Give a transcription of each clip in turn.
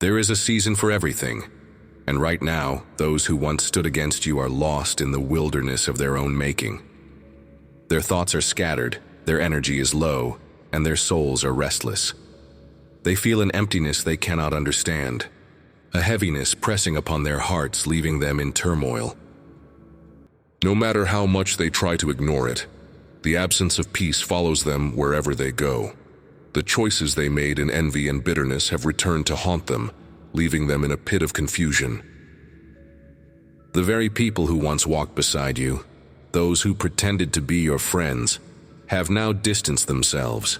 There is a season for everything, and right now, those who once stood against you are lost in the wilderness of their own making. Their thoughts are scattered, their energy is low, and their souls are restless. They feel an emptiness they cannot understand, a heaviness pressing upon their hearts, leaving them in turmoil. No matter how much they try to ignore it, the absence of peace follows them wherever they go. The choices they made in envy and bitterness have returned to haunt them, leaving them in a pit of confusion. The very people who once walked beside you, those who pretended to be your friends, have now distanced themselves.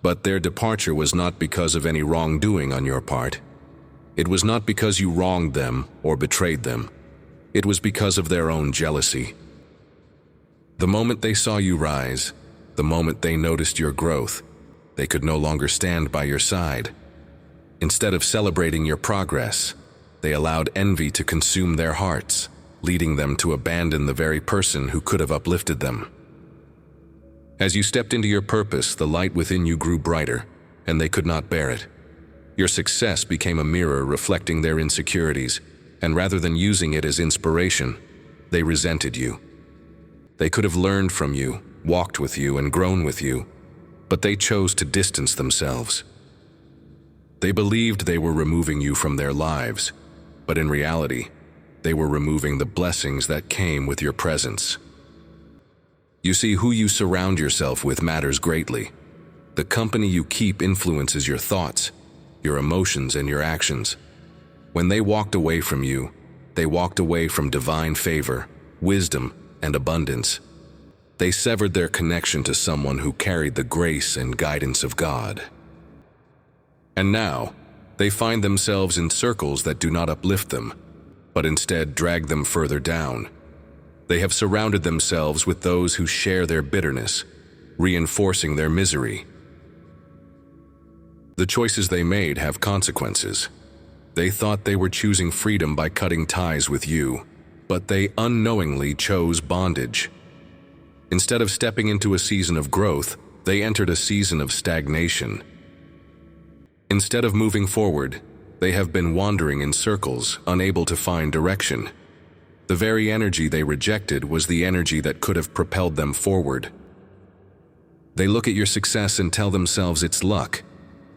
But their departure was not because of any wrongdoing on your part. It was not because you wronged them or betrayed them. It was because of their own jealousy. The moment they saw you rise, the moment they noticed your growth, they could no longer stand by your side. Instead of celebrating your progress, they allowed envy to consume their hearts, leading them to abandon the very person who could have uplifted them. As you stepped into your purpose, the light within you grew brighter, and they could not bear it. Your success became a mirror reflecting their insecurities, and rather than using it as inspiration, they resented you. They could have learned from you, walked with you, and grown with you, but they chose to distance themselves. They believed they were removing you from their lives, but in reality, they were removing the blessings that came with your presence. You see, who you surround yourself with matters greatly. The company you keep influences your thoughts, your emotions, and your actions. When they walked away from you, they walked away from divine favor, wisdom, and abundance. They severed their connection to someone who carried the grace and guidance of God. And now, they find themselves in circles that do not uplift them, but instead drag them further down. They have surrounded themselves with those who share their bitterness, reinforcing their misery. The choices they made have consequences. They thought they were choosing freedom by cutting ties with you, but they unknowingly chose bondage. Instead of stepping into a season of growth, they entered a season of stagnation. Instead of moving forward, they have been wandering in circles, unable to find direction. The very energy they rejected was the energy that could have propelled them forward. They look at your success and tell themselves it's luck,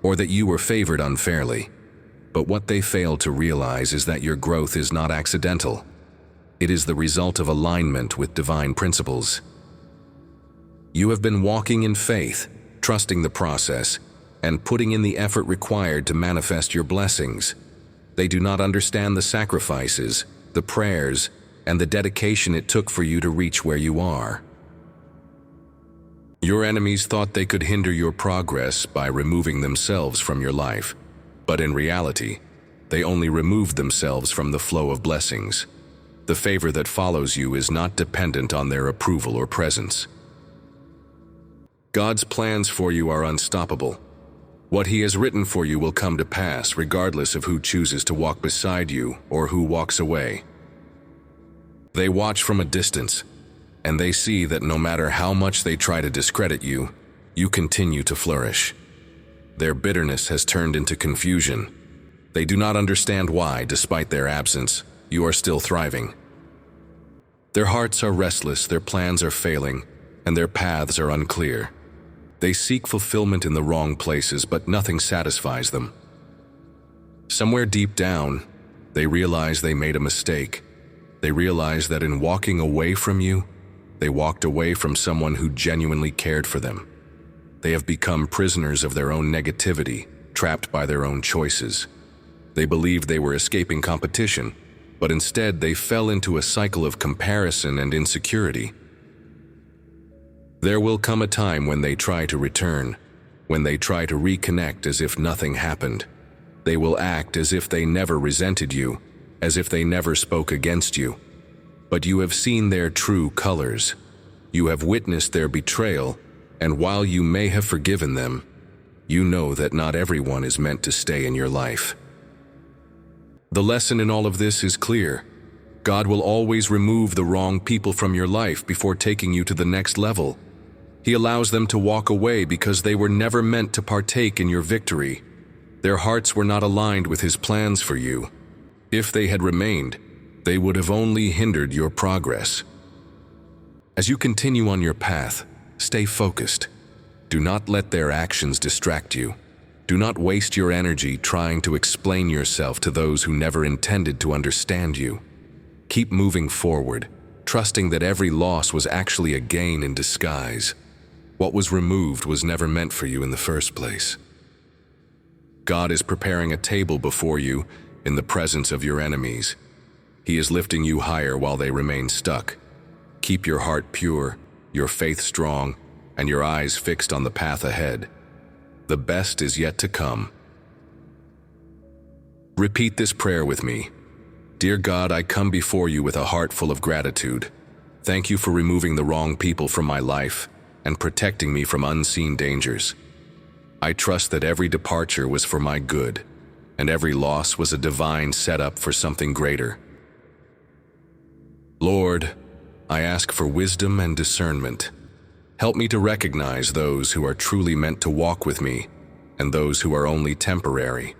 or that you were favored unfairly. But what they fail to realize is that your growth is not accidental. It is the result of alignment with divine principles. You have been walking in faith, trusting the process, and putting in the effort required to manifest your blessings. They do not understand the sacrifices, the prayers, and the dedication it took for you to reach where you are. Your enemies thought they could hinder your progress by removing themselves from your life, but in reality, they only removed themselves from the flow of blessings. The favor that follows you is not dependent on their approval or presence. God's plans for you are unstoppable. What He has written for you will come to pass regardless of who chooses to walk beside you or who walks away. They watch from a distance, and they see that no matter how much they try to discredit you, you continue to flourish. Their bitterness has turned into confusion. They do not understand why, despite their absence, you are still thriving. Their hearts are restless, their plans are failing, and their paths are unclear. They seek fulfillment in the wrong places, but nothing satisfies them. Somewhere deep down, they realize they made a mistake. They realize that in walking away from you, they walked away from someone who genuinely cared for them. They have become prisoners of their own negativity, trapped by their own choices. They believed they were escaping competition, but instead they fell into a cycle of comparison and insecurity. There will come a time when they try to return, when they try to reconnect as if nothing happened. They will act as if they never resented you, as if they never spoke against you. But you have seen their true colors. You have witnessed their betrayal, and while you may have forgiven them, you know that not everyone is meant to stay in your life. The lesson in all of this is clear. God will always remove the wrong people from your life before taking you to the next level. He allows them to walk away because they were never meant to partake in your victory. Their hearts were not aligned with His plans for you. If they had remained, they would have only hindered your progress. As you continue on your path, stay focused. Do not let their actions distract you. Do not waste your energy trying to explain yourself to those who never intended to understand you. Keep moving forward, trusting that every loss was actually a gain in disguise. What was removed was never meant for you in the first place. God is preparing a table before you in the presence of your enemies. He is lifting you higher while they remain stuck. Keep your heart pure, your faith strong, and your eyes fixed on the path ahead. The best is yet to come. Repeat this prayer with me. Dear God, I come before you with a heart full of gratitude. Thank you for removing the wrong people from my life and protecting me from unseen dangers. I trust that every departure was for my good, and every loss was a divine setup for something greater. Lord, I ask for wisdom and discernment. Help me to recognize those who are truly meant to walk with me and those who are only temporary.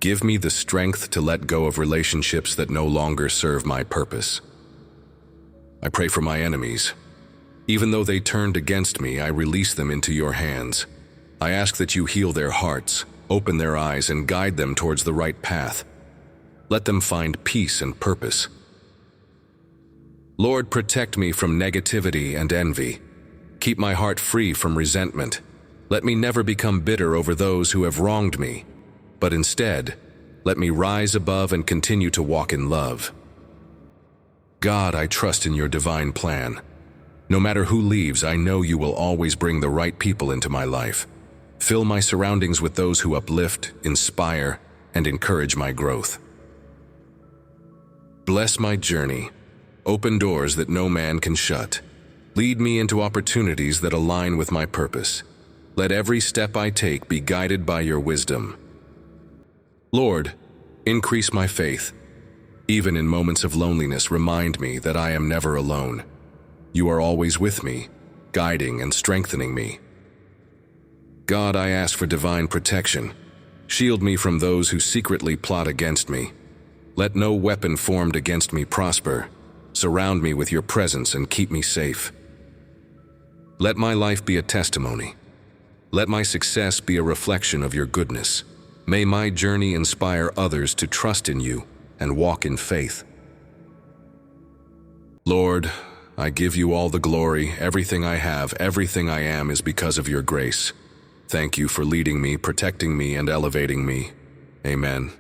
Give me the strength to let go of relationships that no longer serve my purpose. I pray for my enemies. Even though they turned against me, I release them into your hands. I ask that you heal their hearts, open their eyes, and guide them towards the right path. Let them find peace and purpose. Lord, protect me from negativity and envy. Keep my heart free from resentment. Let me never become bitter over those who have wronged me, but instead, let me rise above and continue to walk in love. God, I trust in your divine plan. No matter who leaves, I know you will always bring the right people into my life. Fill my surroundings with those who uplift, inspire, and encourage my growth. Bless my journey. Open doors that no man can shut. Lead me into opportunities that align with my purpose. Let every step I take be guided by your wisdom. Lord, increase my faith. Even in moments of loneliness, remind me that I am never alone. You are always with me, guiding and strengthening me. God, I ask for divine protection. Shield me from those who secretly plot against me. Let no weapon formed against me prosper. Surround me with your presence and keep me safe. Let my life be a testimony. Let my success be a reflection of your goodness. May my journey inspire others to trust in you and walk in faith. Lord, I give you all the glory. Everything I have, everything I am is because of your grace. Thank you for leading me, protecting me, and elevating me. Amen.